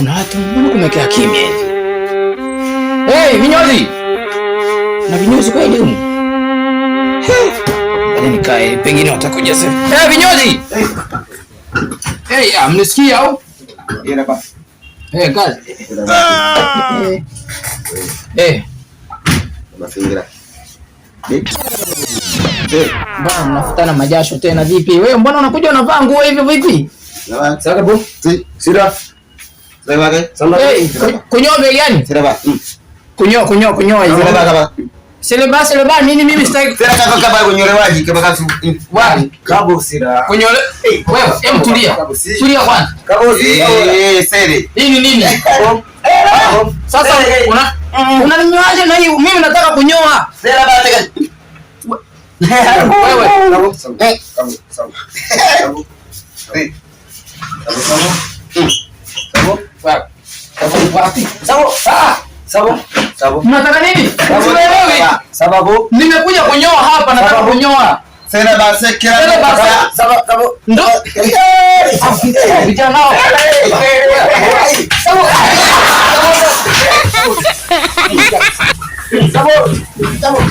Na watu mbona kumekaa kimya hivi? Vinyozi! Na vinyozi kweli humu? Bali nikae, pengine watakuja sasa. Vinyozi! Mnisikia au? Baba. Kazi. Mazingira. Mbona mnafutana majasho tena vipi? Wewe mbona unakuja unavaa nguo hivyo vipi? Sasa bro. Sira. Kunyoa bei gani? Kunyoa hizo. Seleba nini mimi sitaki. Kama kunyolewaji kama kasu. Wapi? Kabo sira. Wewe, tulia. Tulia kwanza. Kabo sere. Hii ni nini? Sasa unanyoaje na hii? Mimi nataka kunyoa. Sera bata. Wewe. Mnataka nini? Sababu nimekuja kunyoa hapa, nataka kunyoa. Sera basi kila sababu ndo vijana nao. Sababu